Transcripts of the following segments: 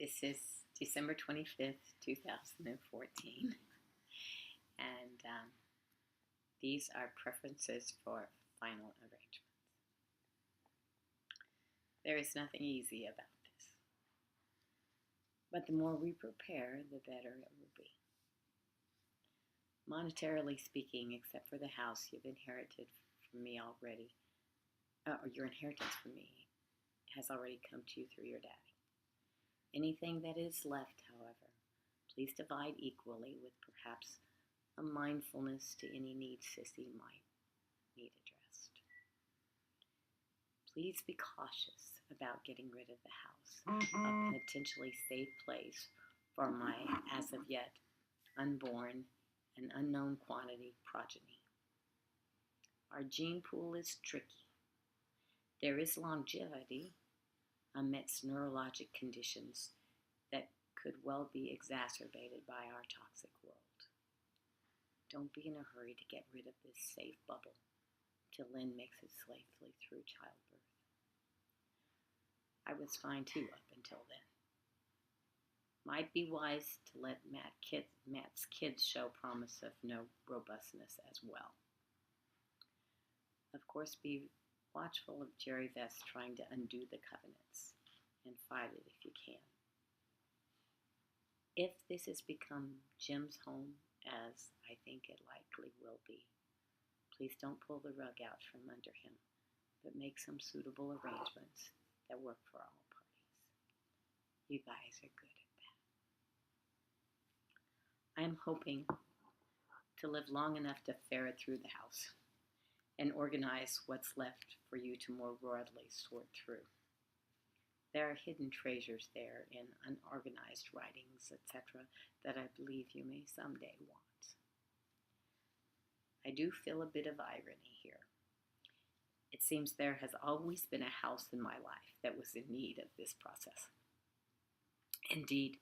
This is December 25th, 2014, and these are preferences for final arrangements. There is nothing easy about this, but the more we prepare, the better it will be. Monetarily speaking, except for the house you've inherited from me already, or your inheritance from me has already come to you through your daddy. Anything that is left, however, please divide equally with perhaps a mindfulness to any needs Sissy might need addressed. Please be cautious about getting rid of the house, a potentially safe place for my as of yet unborn and unknown quantity progeny. Our gene pool is tricky. There is longevity amidst neurologic conditions that could well be exacerbated by our toxic world. Don't be in a hurry to get rid of this safe bubble till Lynn makes it safely through childbirth. I was fine too up until then. Might be wise to let Matt's kids show promise of no robustness as well. Of course, be watchful of Jerry Vest trying to undo the covenants, and fight it if you can. If this has become Jim's home, as I think it likely will be, please don't pull the rug out from under him, but make some suitable arrangements that work for all parties. You guys are good at that. I am hoping to live long enough to ferret through the house and organize what's left for you to more broadly sort through. There are hidden treasures there in unorganized writings, etc., that I believe you may someday want. I do feel a bit of irony here. It seems there has always been a house in my life that was in need of this process. Indeed,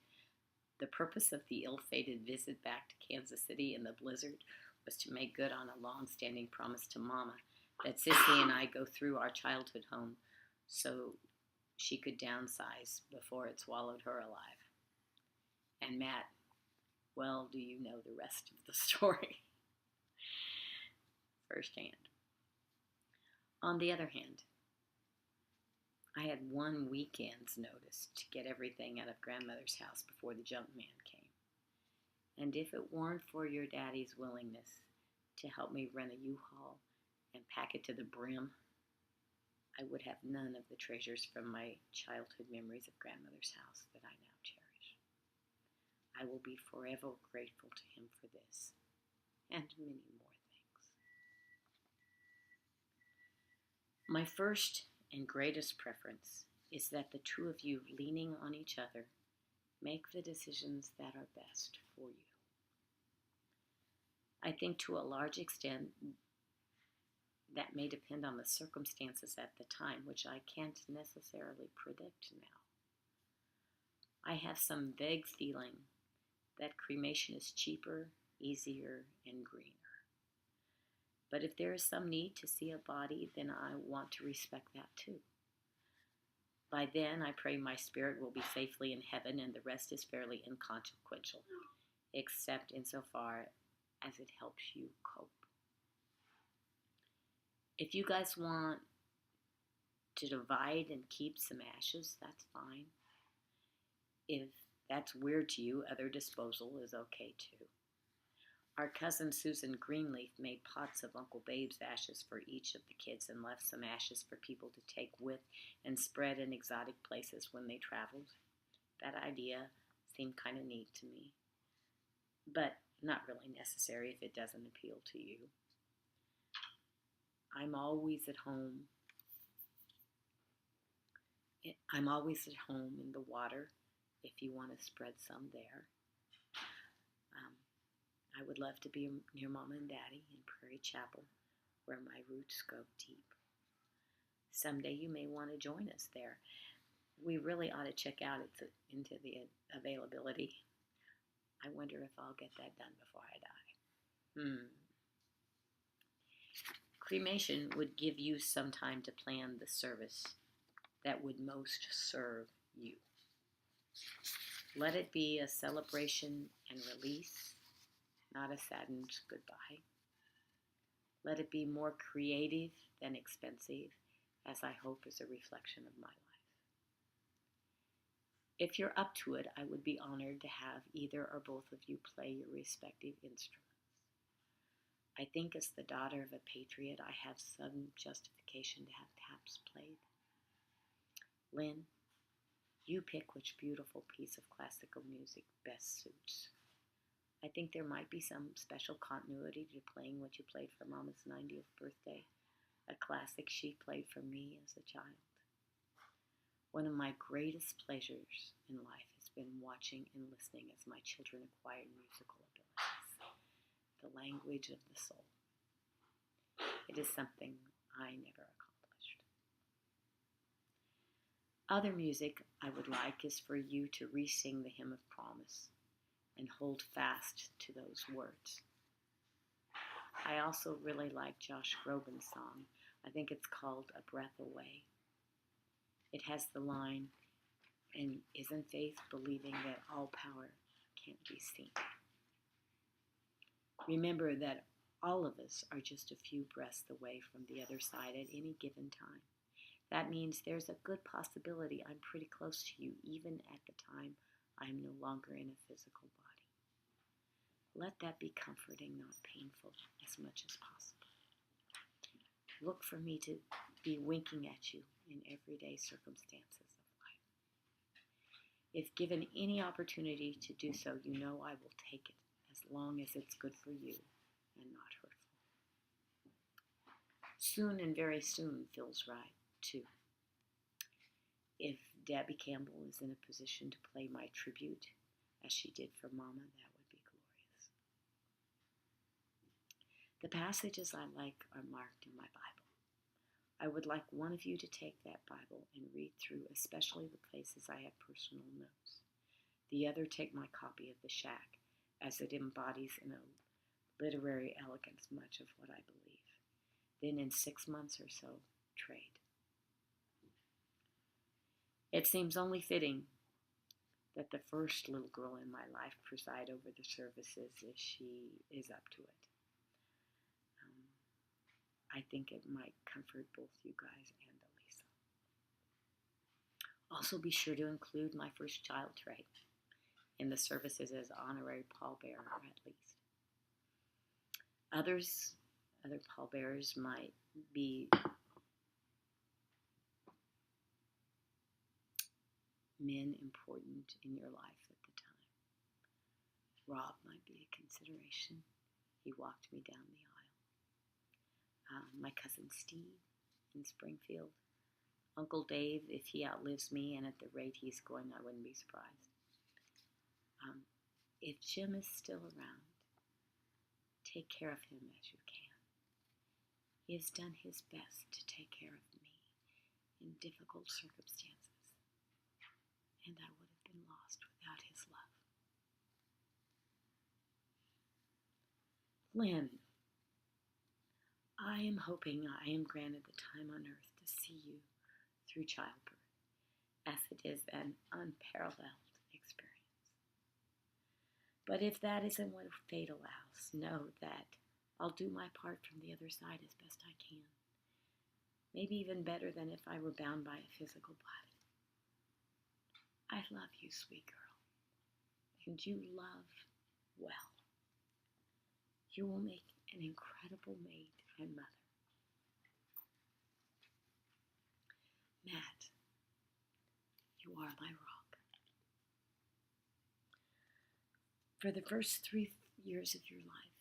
the purpose of the ill-fated visit back to Kansas City in the blizzard was to make good on a long-standing promise to Mama that Sissy and I go through our childhood home so she could downsize before it swallowed her alive. And Matt, well, do you know the rest of the story firsthand. On the other hand, I had one weekend's notice to get everything out of grandmother's house before the junk man came. And if it weren't for your daddy's willingness to help me rent a U-Haul and pack it to the brim, I would have none of the treasures from my childhood memories of grandmother's house that I now cherish. I will be forever grateful to him for this, and many more things. My first and greatest preference is that the two of you, leaning on each other, make the decisions that are best for you. I think to a large extent that may depend on the circumstances at the time, which I can't necessarily predict now. I have some vague feeling that cremation is cheaper, easier, and greener. But if there is some need to see a body, then I want to respect that too. By then, I pray my spirit will be safely in heaven and the rest is fairly inconsequential, except insofar as it helps you cope. If you guys want to divide and keep some ashes, that's fine. If that's weird to you, other disposal is okay too. Our cousin Susan Greenleaf made pots of Uncle Babe's ashes for each of the kids and left some ashes for people to take with and spread in exotic places when they traveled. That idea seemed kind of neat to me, but not really necessary if it doesn't appeal to you. I'm always at home in the water if you want to spread some there. I would love to be near Mama and Daddy in Prairie Chapel, where my roots go deep. Someday you may want to join us there. We really ought to check out into the availability. I wonder if I'll get that done before I die. Cremation would give you some time to plan the service that would most serve you. Let it be a celebration and release, not a saddened goodbye. Let it be more creative than expensive, as I hope is a reflection of my life. If you're up to it, I would be honored to have either or both of you play your respective instruments. I think as the daughter of a patriot, I have some justification to have taps played. Lynn, you pick which beautiful piece of classical music best suits. I think there might be some special continuity to playing what you played for Mama's 90th birthday, a classic she played for me as a child. One of my greatest pleasures in life has been watching and listening as my children acquire musical abilities, the language of the soul. It is something I never accomplished. Other music I would like is for you to re-sing the Hymn of Promise and hold fast to those words. I also really like Josh Groban's song. I think it's called A Breath Away. It has the line, and isn't faith believing that all power can't be seen? Remember that all of us are just a few breaths away from the other side at any given time. That means there's a good possibility I'm pretty close to you even at the time I'm no longer in a physical body. Let that be comforting, not painful, as much as possible. Look for me to be winking at you in everyday circumstances of life. If given any opportunity to do so, you know I will take it as long as it's good for you and not hurtful. Soon and very soon feels right, too. If Debbie Campbell is in a position to play my tribute, as she did for Mama, that would be glorious. The passages I like are marked in my Bible. I would like one of you to take that Bible and read through, especially the places I have personal notes. The other take my copy of The Shack, as it embodies in a literary elegance much of what I believe. Then in 6 months or so, trade. It seems only fitting that the first little girl in my life preside over the services if she is up to it. I think it might comfort both you guys and Elisa. Also be sure to include my first child tray in the services as honorary pallbearer at least. Other pallbearers might be men important in your life at the time. Rob might be a consideration. He walked me down the aisle. My cousin Steve in Springfield. Uncle Dave, if he outlives me, and at the rate he's going, I wouldn't be surprised. If Jim is still around, take care of him as you can. He has done his best to take care of me in difficult circumstances, and I would have been lost without his love. Lynn, I am hoping I am granted the time on earth to see you through childbirth, as it is an unparalleled experience. But if that isn't what fate allows, know that I'll do my part from the other side as best I can. Maybe even better than if I were bound by a physical body. I love you, sweet girl, and you love well. You will make an incredible maid and mother. Matt, you are my rock. For the first 3 years of your life,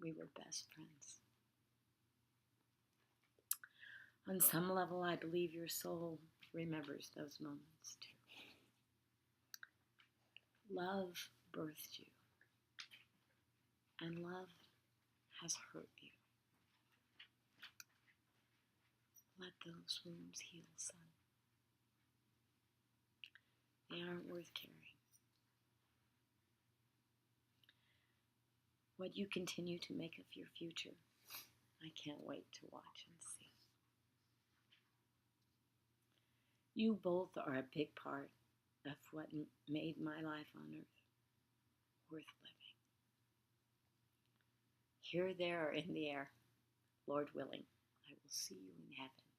we were best friends. On some level, I believe your soul remembers those moments too. Love birthed you, and love has hurt you. Let those wounds heal, son. They aren't worth carrying. What you continue to make of your future, I can't wait to watch and see. You both are a big part of what made my life on earth worth living. Here, there, or in the air, Lord willing, I will see you in heaven.